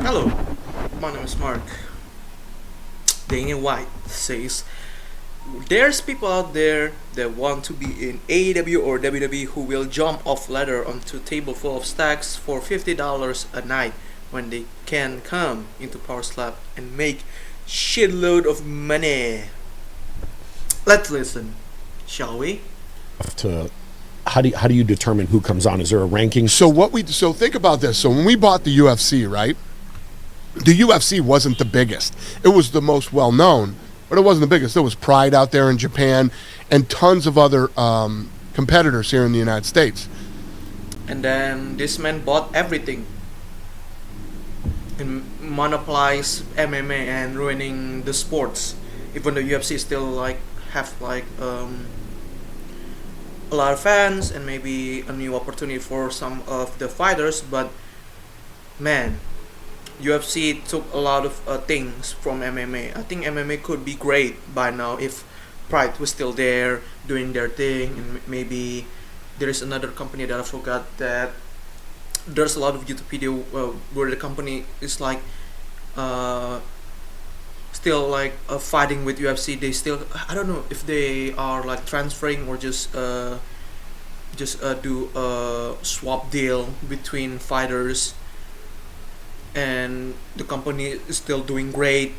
Hello, my name is Mark. Dana White says there's people out there that want to be in AEW or WWE who will jump off ladder onto a table full of stacks for $50 a night when they can come into Power Slap and make shitload of money. Let's listen, shall we? To how do you determine who comes on? Is there a ranking? So think about this. So when we bought the UFC, right? The UFC wasn't the biggest. It was the most well known, but it wasn't the biggest. There was Pride out there in Japan and tons of other competitors here in the United States. And then this man bought everything and monopolized MMA and ruining the sports. Even though UFC still have a lot of fans and maybe a new opportunity for some of the fighters, but man, UFC took a lot of things from MMA. I think MMA could be great by now if Pride was still there doing their thing, and maybe there is another company that I forgot that there's a lot of YouTube video where the company is uh, still fighting with UFC. They still, I don't know if they are like transferring or just do a swap deal between fighters, and the company is still doing great.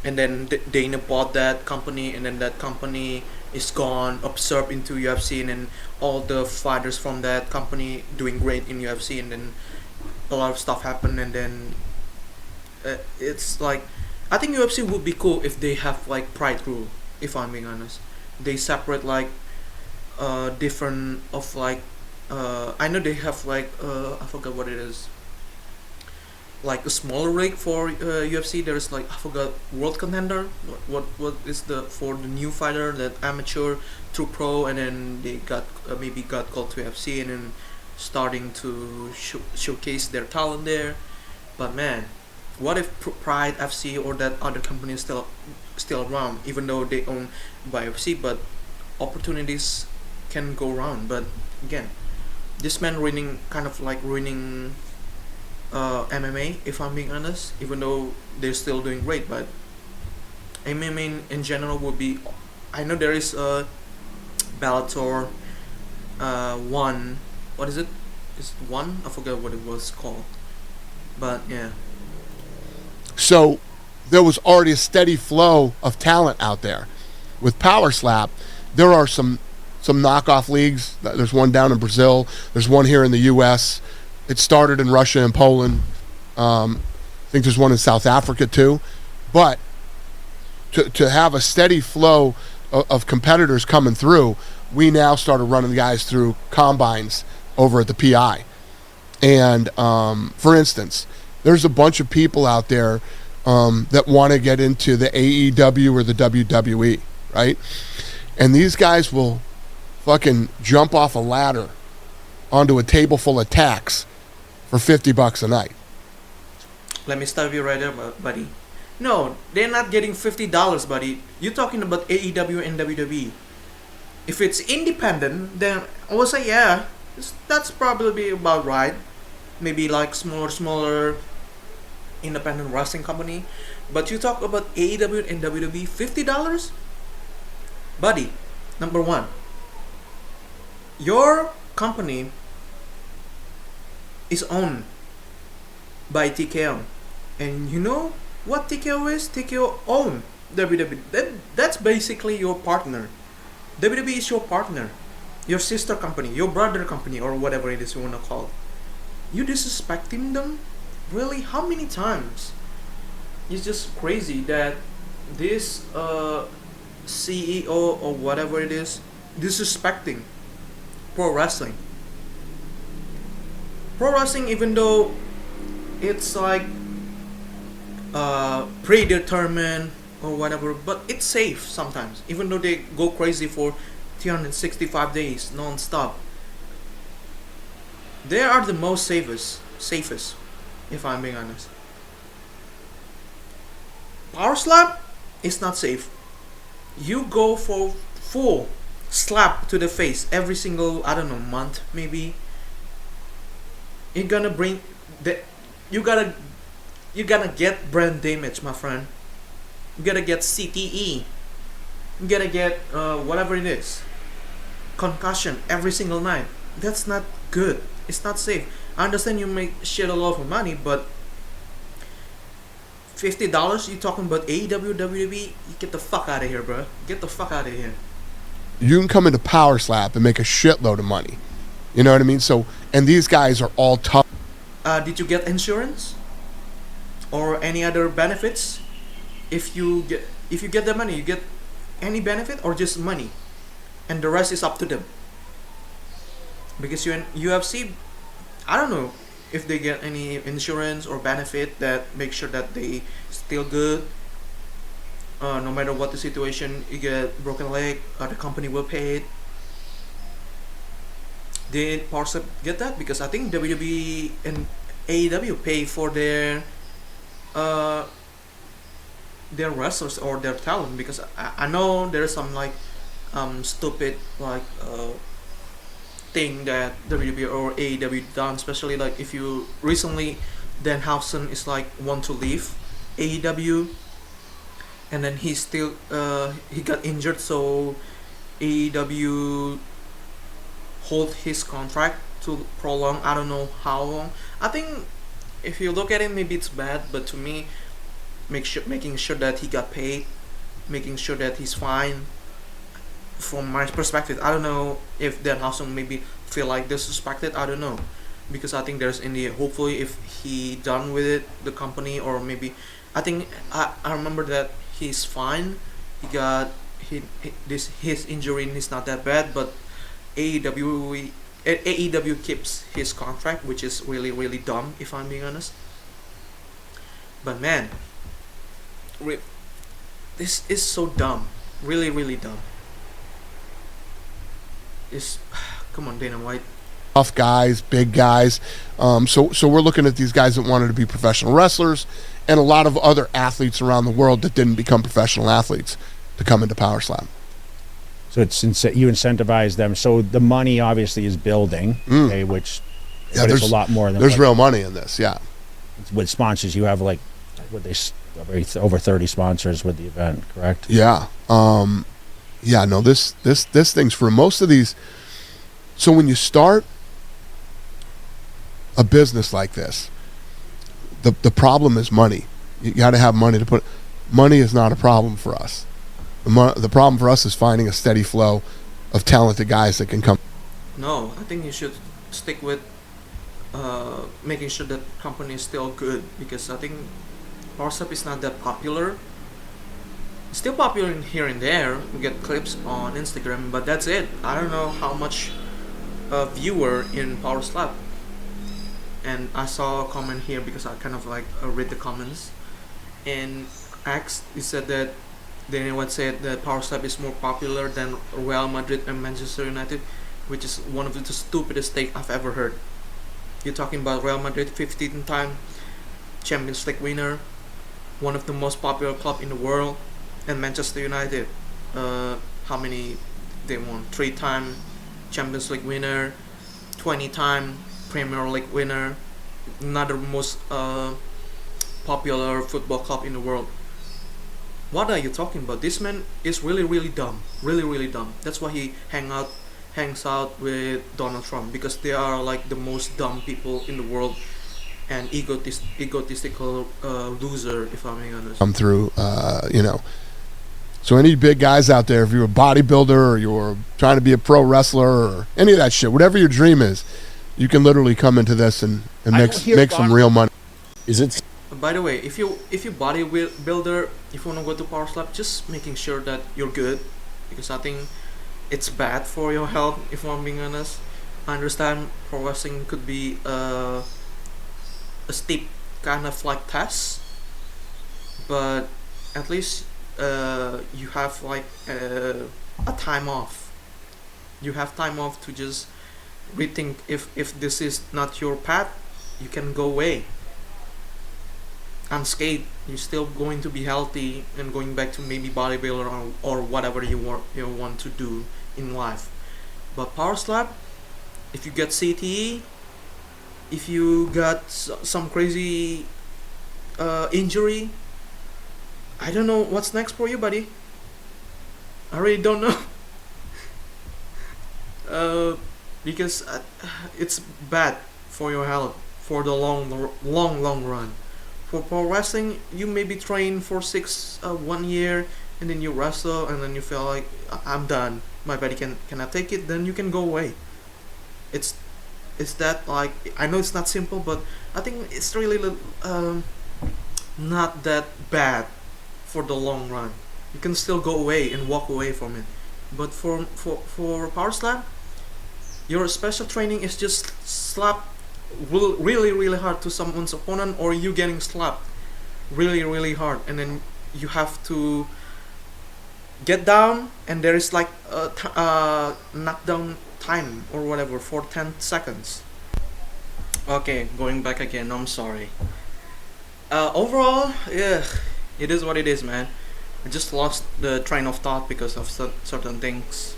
And then Dana bought that company, and then that company is gone, absorbed into UFC, and then all the fighters from that company doing great in UFC, and then a lot of stuff happened, and then it's like I think UFC would be cool if they have like Pride rule. If I'm being honest, they separate different of I know they have I forgot what it is, like a smaller rig for UFC. There's I forgot, world contender. What is the for the new fighter that amateur through pro, and then they got maybe got called to UFC, and then starting to showcase their talent there. But man, what if Pride FC or that other company is still around, even though they own by UFC, but opportunities can go around. But again, this man ruining MMA, if I'm being honest, even though they're still doing great. But MMA in general would be, I know there is a Bellator one, what is it? Is it one? I forgot what it was called. But yeah. So there was already a steady flow of talent out there. With Power Slap, there are some knockoff leagues. There's one down in Brazil. There's one here in the U.S. It started in Russia and Poland. I think there's one in South Africa too. But to have a steady flow of competitors coming through, we now started running guys through combines over at the PI. And for instance, there's a bunch of people out there that want to get into the AEW or the WWE, right? And these guys will fucking jump off a ladder onto a table full of tacks for $50 a night. Let me stop you right there, buddy. No, they're not getting $50, buddy. You're talking about AEW and WWE. If it's independent, then I would say yeah, that's probably about right. Maybe like smaller independent wrestling company. But you talk about AEW and WWE, $50, buddy. Number one, your company is owned by TKO, and you know what TKO is? TKO own WWE. That's basically your partner. WWE is your partner, your sister company, your brother company, or whatever it is you wanna call. You disrespecting them? Really? How many times? It's just crazy that this CEO or whatever it is disrespecting pro wrestling. Pro wrestling, even though it's predetermined or whatever, but it's safe sometimes. Even though they go crazy for 365 days non-stop, they are the most safest, if I'm being honest. Power slap is not safe. You go for full slap to the face every single, I don't know, month maybe. You're gonna bring the, you gotta you're gonna get brain damage, my friend. You gotta get CTE. You gotta get whatever it is, concussion every single night. That's not good. It's not safe. I understand you make shit a lot of money, but $50? You talking about AEW, WWE? You get the fuck out of here, bro. Get the fuck out of here. You can come into Power Slap and make a shitload of money. You know what I mean? So, and these guys are all tough. Did you get insurance or any other benefits? If you get the money, you get any benefit or just money, and the rest is up to them. Because you in UFC, I don't know if they get any insurance or benefit that make sure that they still good. No matter what the situation, you get broken leg, the company will pay it. Did Parsec get that? Because I think WWE and AEW pay for uh, their wrestlers or their talent. Because I know there's some like stupid like thing that WWE or AEW done, especially like if you recently Danhausen is like want to leave AEW, and then he got injured, so AEW hold his contract to prolong. I don't know how long. I think if you look at it, maybe it's bad, but to me, making sure that he got paid, making sure that he's fine. From my perspective, I don't know if Danhausen maybe feel like disrespected. I don't know, because I think there's in the hopefully if he done with it the company, or maybe I think I remember that he's fine. He got this his injury is not that bad, but AEW keeps his contract, which is really really dumb if I'm being honest. But man, this is so dumb, really really dumb. Is come on, Dana White. Tough guys, big guys. So we're looking at these guys that wanted to be professional wrestlers, and a lot of other athletes around the world that didn't become professional athletes to come into Power Slam. So you incentivize them. So the money obviously is building, okay, which but it's a lot more than there's real money in this. Yeah, with sponsors. You have like over 30 sponsors with the event, correct? Yeah. Yeah, no, this thing's for most of these. So when you start a business like this, the problem is money. You got to have money to put. Money is not a problem for us. The problem for us is finding a steady flow of talented guys that can come. No, I think you should stick with making sure that company is still good, because I think WhatsApp is not that popular. Still popular in here and there. We get clips on Instagram, but that's it. I don't know how much viewer in Power Slap. And I saw a comment here because I kind of like read the comments. And X, he said that anyone said that Power Slap is more popular than Real Madrid and Manchester United, which is one of the stupidest things I've ever heard. You're talking about Real Madrid, 15-time Champions League winner, one of the most popular club in the world, and Manchester United, how many they won? 3-time Champions League winner, 20-time Premier League winner, another most popular football club in the world. What are you talking about? This man is really really dumb, really really dumb. That's why he hangs out with Donald Trump, because they are like the most dumb people in the world, and egotistical loser, if I'm being honest. Come through, So any big guys out there, if you're a bodybuilder or you're trying to be a pro wrestler or any of that shit, whatever your dream is, you can literally come into this and make some real money. Is it? By the way, if you bodybuilder, if you wanna go to Power Slap, just making sure that you're good, because I think it's bad for your health. If I'm being honest, I understand pro wrestling could be a steep kind of like test, but at least you have like a time off. You have time off to just rethink. If this is not your path, you can go away unscathed. You're still going to be healthy and going back to maybe bodybuilder or whatever you want to do in life. But Power Slap, if you get CTE, if you got some crazy injury. I don't know what's next for you, buddy. I really don't know. Because it's bad for your health for the long run. For pro wrestling, you maybe train for 1 year, and then you wrestle, and then you feel like I'm done. My body cannot take it. Then you can go away. It's that, like, I know it's not simple, but I think it's really not that bad for the long run. You can still go away and walk away from it. But for power slam, your special training is just slap really hard to someone's opponent, or you getting slapped really hard, and then you have to get down, and there is like a knockdown time or whatever for 10 seconds. Okay, going back again, I'm sorry. Overall, yeah, it is what it is, man. I just lost the train of thought because of certain things.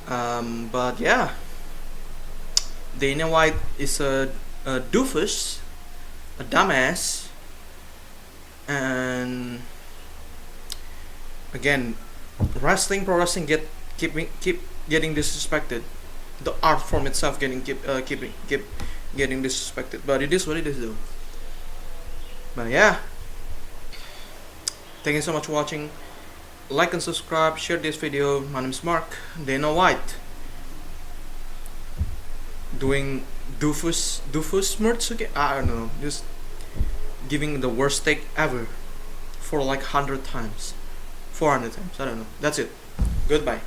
But yeah, Dana White is a doofus, a dumbass, and again, pro wrestling keep getting disrespected. The art form itself keep getting disrespected. But it is what it is, though. But yeah, thank you so much for watching. Like and subscribe, share this video. My name is Mark. Dana White doing doofus merch again. I don't know, just giving the worst take ever for like 100 times, 400 times. I don't know. That's it. Goodbye.